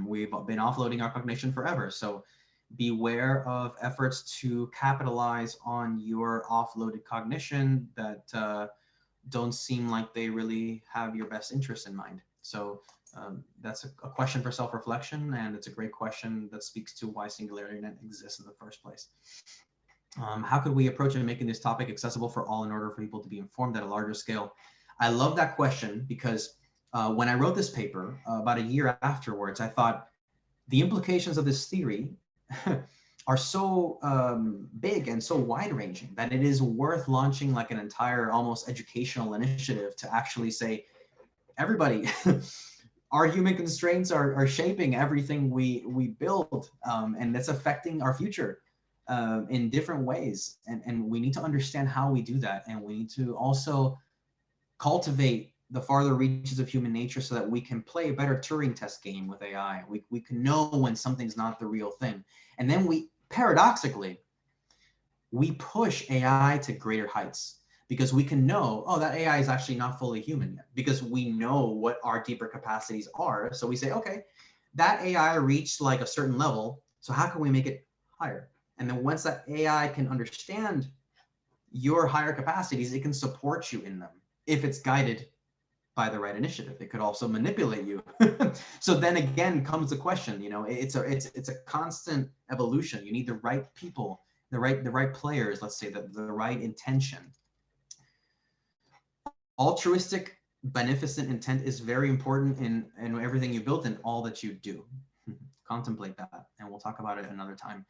We've been offloading our cognition forever. So beware of efforts to capitalize on your offloaded cognition that don't seem like they really have your best interest in mind. So that's a question for self-reflection, and it's a great question that speaks to why SingularityNET exists in the first place. How could we approach making this topic accessible for all in order for people to be informed at a larger scale? I love that question, because when I wrote this paper about a year afterwards, I thought the implications of this theory are so big and so wide-ranging that it is worth launching like an entire almost educational initiative to actually say, everybody, our human constraints are shaping everything we build, and that's affecting our future in different ways. And we need to understand how we do that. And we need to also cultivate the farther reaches of human nature so that we can play a better Turing test game with AI. We can know when something's not the real thing. And then paradoxically, we push AI to greater heights, because we can know, oh, that AI is actually not fully human yet, because we know what our deeper capacities are. So we say, okay, that AI reached like a certain level, so how can we make it higher? And then once that AI can understand your higher capacities, it can support you in them if it's guided by the right initiative. It could also manipulate you. So then again comes the question, it's a constant evolution. You need the right people, the right players, let's say, the right intention. Altruistic, beneficent intent is very important in everything you build and all that you do. Contemplate that, and we'll talk about it another time.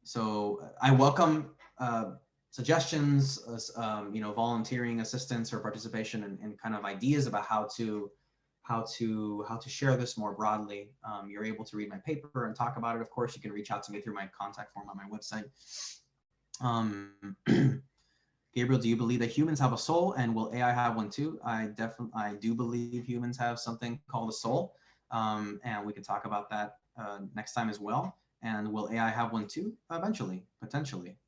So I welcome suggestions, volunteering assistance or participation, and kind of ideas about how to share this more broadly. You're able to read my paper and talk about it. Of course, you can reach out to me through my contact form on my website. Gabriel, do you believe that humans have a soul, and will AI have one too? I do believe humans have something called a soul, and we can talk about that next time as well. And will AI have one too? Eventually, potentially.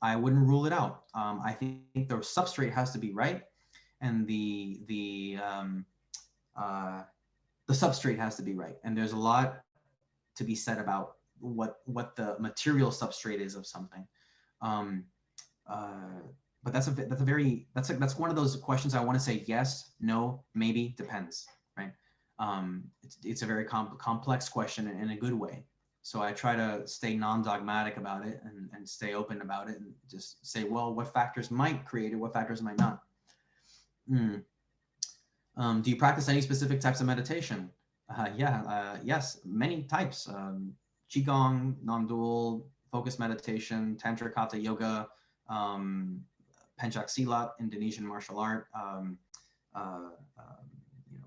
I wouldn't rule it out. I think the substrate has to be right, and the substrate has to be right. And there's a lot to be said about what the material substrate is of something. But that's one of those questions I want to say yes, no, maybe, depends, right? It's a very complex question in a good way. So I try to stay non-dogmatic about it and stay open about it and just say, well, what factors might create it, what factors might not. Do you practice any specific types of meditation? Yes, many types. Qigong, non-dual, focused meditation, Tantra Kata Yoga, Pencak Silat, Indonesian martial art,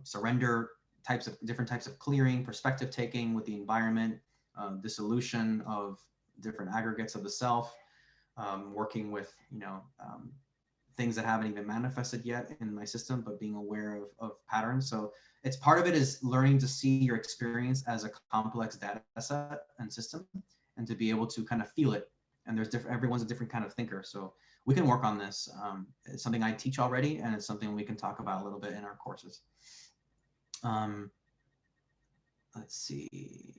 surrender, different types of clearing, perspective taking with the environment, dissolution of different aggregates of the self, working with things that haven't even manifested yet in my system, but being aware of patterns. So it's part of it is learning to see your experience as a complex data set and system, and to be able to kind of feel it. And everyone's a different kind of thinker. So we can work on this. It's something I teach already, and it's something we can talk about a little bit in our courses. Let's see.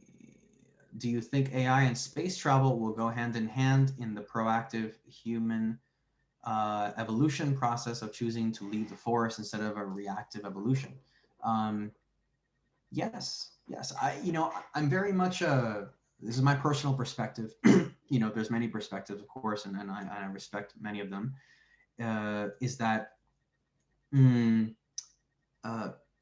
Do you think AI and space travel will go hand in hand in the proactive human evolution process of choosing to leave the forest instead of a reactive evolution? Yes. I'm very much this is my personal perspective. There's many perspectives, of course, and I respect many of them. Is that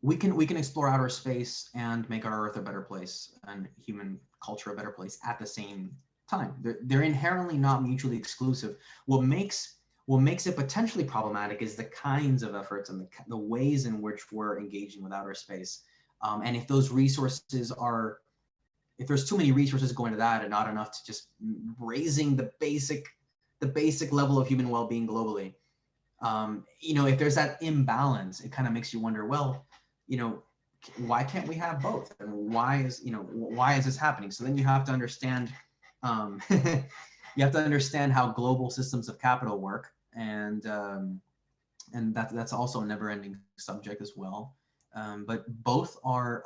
we can explore outer space and make our Earth a better place and human culture a better place at the same time. They're inherently not mutually exclusive. What makes it potentially problematic is the kinds of efforts and the ways in which we're engaging with outer space. And if those resources if there's too many resources going to that and not enough to just raising the basic level of human well-being globally, if there's that imbalance, it kind of makes you wonder, well, why can't we have both? And why is this happening? So then you have to understand, how global systems of capital work, and that's also a never-ending subject as well. But both are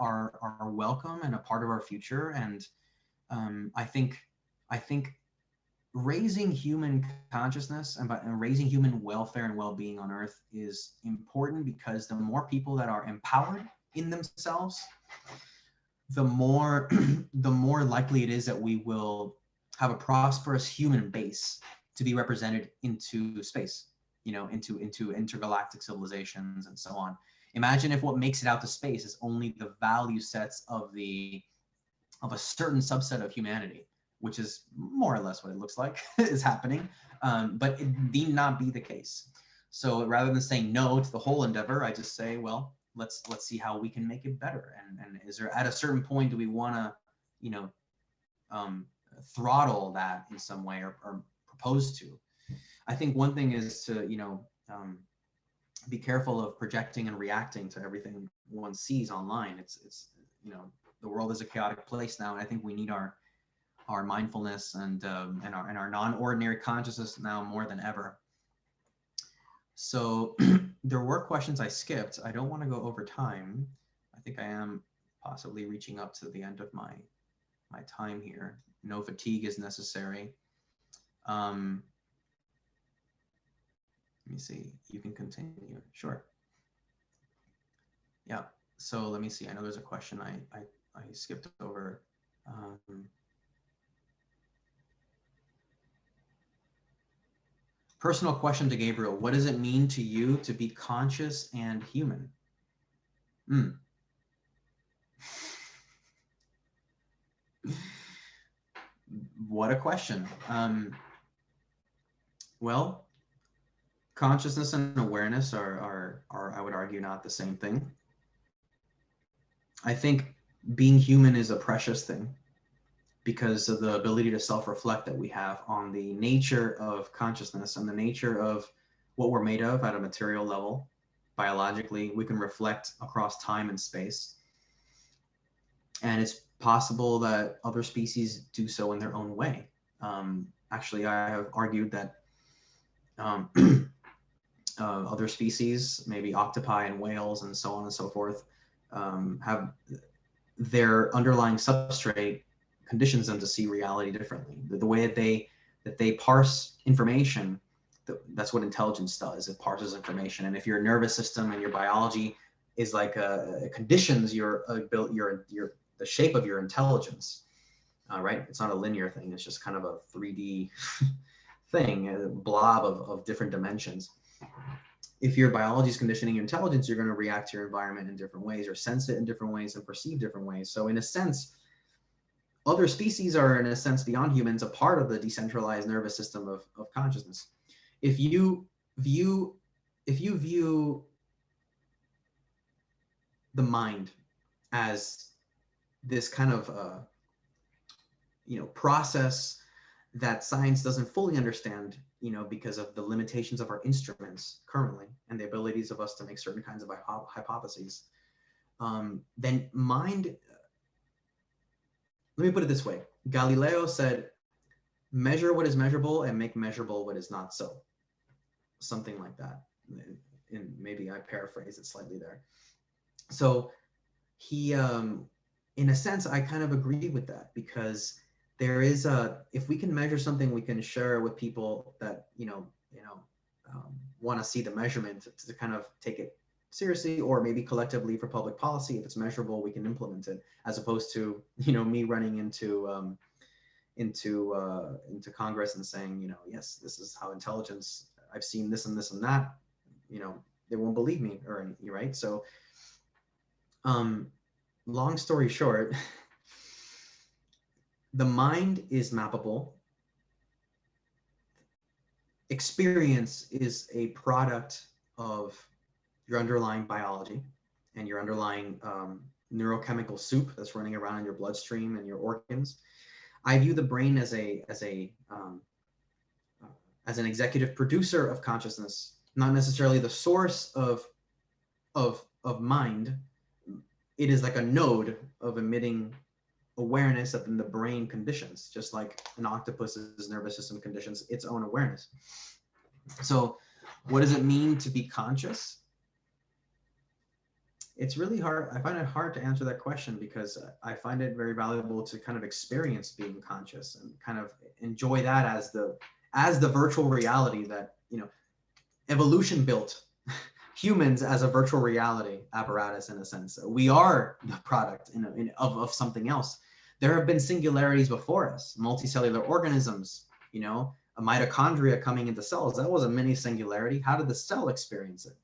welcome and a part of our future. And I think raising human consciousness and raising human welfare and well-being on Earth is important, because the more people that are empowered in themselves, the more likely it is that we will have a prosperous human base to be represented into space, into intergalactic civilizations and so on. Imagine if what makes it out to space is only the value sets of a certain subset of humanity, which is more or less what it looks like is happening, but it need not be the case. So rather than saying no to the whole endeavor, I just say, well, let's see how we can make it better. And is there, at a certain point, do we want to, throttle that in some way or propose to? I think one thing is to, be careful of projecting and reacting to everything one sees online. It's the world is a chaotic place now, and I think we need our mindfulness and our non-ordinary consciousness now more than ever. So there were questions I skipped. I don't want to go over time. I think I am possibly reaching up to the end of my time here. No fatigue is necessary. Let me see. You can continue. Sure. Yeah. So let me see. I know there's a question I skipped over. Personal question to Gabriel. What does it mean to you to be conscious and human? What a question. Well, consciousness and awareness are, I would argue, not the same thing. I think being human is a precious thing because of the ability to self-reflect that we have on the nature of consciousness and the nature of what we're made of at a material level. Biologically, we can reflect across time and space. And it's possible that other species do so in their own way. Actually, I have argued that other species, maybe octopi and whales and so on and so forth, have their underlying substrate conditions them to see reality differently. The way that they parse information, that's what intelligence does. It parses information. And if your nervous system and your biology is like conditions the shape of your intelligence, right? It's not a linear thing. It's just kind of a 3D thing, a blob of different dimensions. If your biology is conditioning your intelligence, you're going to react to your environment in different ways or sense it in different ways and perceive different ways. So in a sense, other species are, in a sense, beyond humans, a part of the decentralized nervous system of consciousness. If you view the mind as this kind of process that science doesn't fully understand, because of the limitations of our instruments currently and the abilities of us to make certain kinds of hypotheses, then mind, let me put it this way. Galileo said, measure what is measurable and make measurable what is not so. Something like that. And maybe I paraphrase it slightly there. So he, in a sense, I kind of agree with that, because there is if we can measure something, we can share with people that want to see the measurement to kind of take it seriously, or maybe collectively for public policy. If it's measurable, we can implement it, as opposed to me running into Congress and saying, yes, this is how intelligence. I've seen this and this and that. They won't believe me, or right. So, long story short. The mind is mappable. Experience is a product of your underlying biology and your underlying neurochemical soup that's running around in your bloodstream and your organs. I view the brain as an executive producer of consciousness, not necessarily the source of mind. It is like a node of emitting awareness that then the brain conditions, just like an octopus's nervous system conditions its own awareness. So what does it mean to be conscious? It's really hard. I find it hard to answer that question, because I find it very valuable to kind of experience being conscious and kind of enjoy that as the virtual reality that, evolution built humans as a virtual reality apparatus. In a sense, we are the product of something else. There have been singularities before us, multicellular organisms, a mitochondria coming into cells. That was a mini singularity. How did the cell experience it?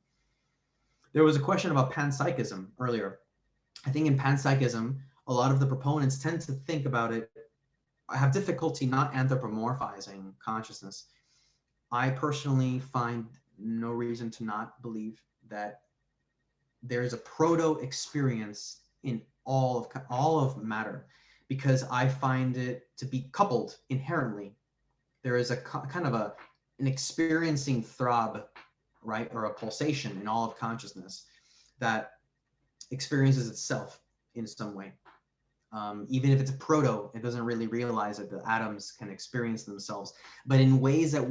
There was a question about panpsychism earlier. I think in panpsychism, a lot of the proponents tend to think about it. I have difficulty not anthropomorphizing consciousness. I personally find no reason to not believe that there's a proto experience in all of matter, because I find it to be coupled inherently. There is a kind of an experiencing throb, right, or a pulsation in all of consciousness that experiences itself in some way. Even if it's a proto, it doesn't really realize that the atoms can experience themselves, but in ways that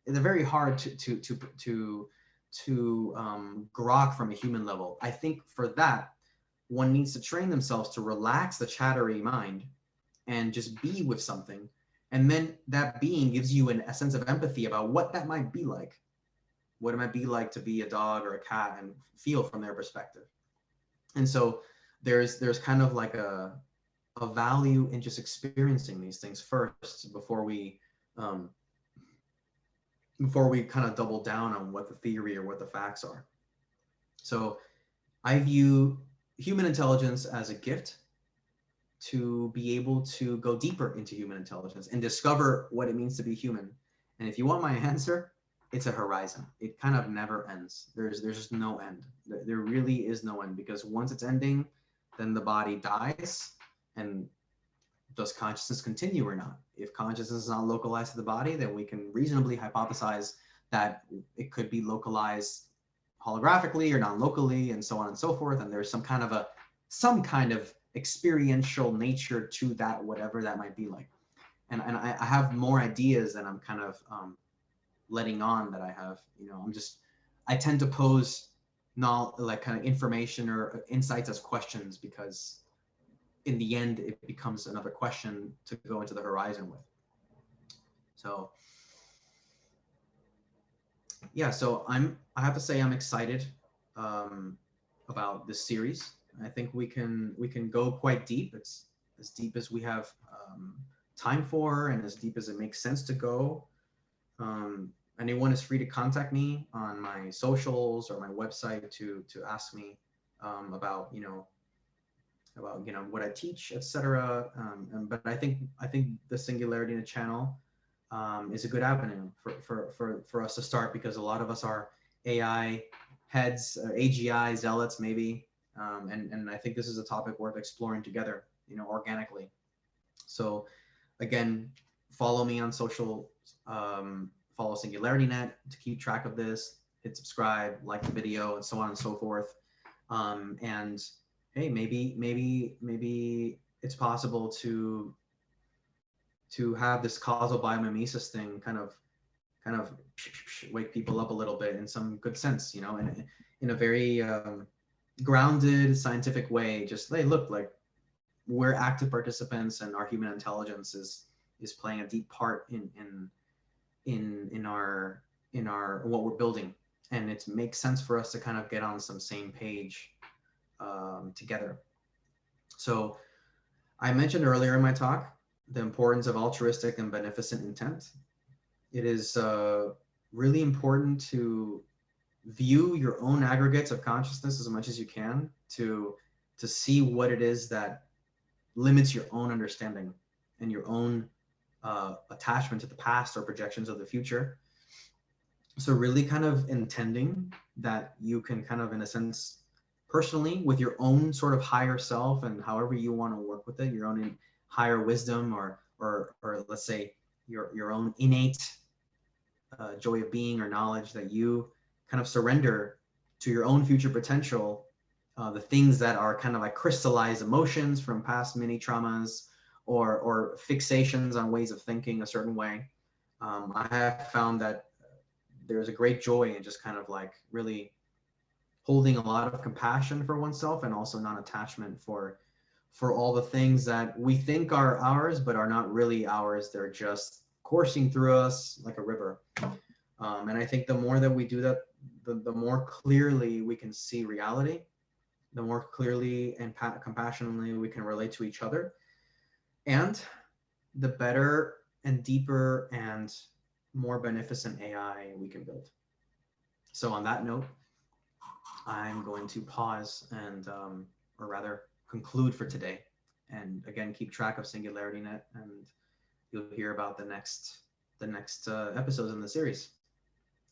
they're very hard to grok from a human level. I think for that, one needs to train themselves to relax the chattery mind and just be with something. And then that being gives you a sense of empathy about what that might be like. what it might be like to be a dog or a cat and feel from their perspective. And so there's kind of like a value in just experiencing these things first before we kind of double down on what the theory or what the facts are. So I view human intelligence as a gift to be able to go deeper into human intelligence and discover what it means to be human. And if you want my answer, it's a horizon. It kind of never ends. There's just no end. There really is no end, because once it's ending, then the body dies. And does consciousness continue or not? If consciousness is not localized to the body, then we can reasonably hypothesize that it could be localized holographically or non-locally, and so on and so forth. And there's some kind of experiential nature to that, whatever that might be like. And I have more ideas than I'm kind of letting on that I have. I tend to pose not like kind of information or insights as questions, because in the end, it becomes another question to go into the horizon with. So yeah, so I have to say I'm excited about this series. I think we can go quite deep. It's as deep as we have time for, and as deep as it makes sense to go. Anyone is free to contact me on my socials or my website to ask me about what I teach, etc. But I think the SingularityNET channel is a good avenue for us to start, because a lot of us are AI heads, AGI zealots maybe, and I think this is a topic worth exploring together, organically. So again, follow me on social, follow SingularityNET to keep track of this, hit subscribe, like the video, and so on and so forth. And hey, maybe it's possible to have this causal biomimesis thing kind of wake people up a little bit in some good sense, and in a very grounded scientific way. Just, hey, look, like, we're active participants, and our human intelligence is playing a deep part in our what we're building, and it makes sense for us to kind of get on some same page together. So I mentioned earlier in my talk the importance of altruistic and beneficent intent. It is really important to view your own aggregates of consciousness as much as you can, to see what it is that limits your own understanding and your own attachment to the past or projections of the future. So really kind of intending that you can kind of, in a sense, personally, with your own sort of higher self, and however you want to work with it, your own higher wisdom, or let's say your own innate joy of being or knowledge, that you kind of surrender to your own future potential, the things that are kind of like crystallized emotions from past mini traumas, or fixations on ways of thinking a certain way. I have found that there's a great joy in just kind of like really holding a lot of compassion for oneself, and also non-attachment for all the things that we think are ours but are not really ours. They're just coursing through us like a river. And I think the more that we do that, the more clearly we can see reality, the more clearly and compassionately we can relate to each other, and the better and deeper and more beneficent AI we can build. So on that note, I'm going to pause and, or rather, conclude for today. And again, keep track of SingularityNET, and you'll hear about the next episodes in the series.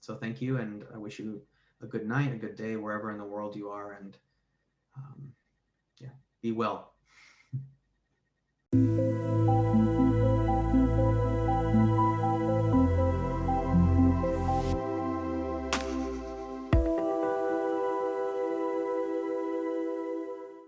So thank you, and I wish you a good night, a good day, wherever in the world you are, and yeah, be well.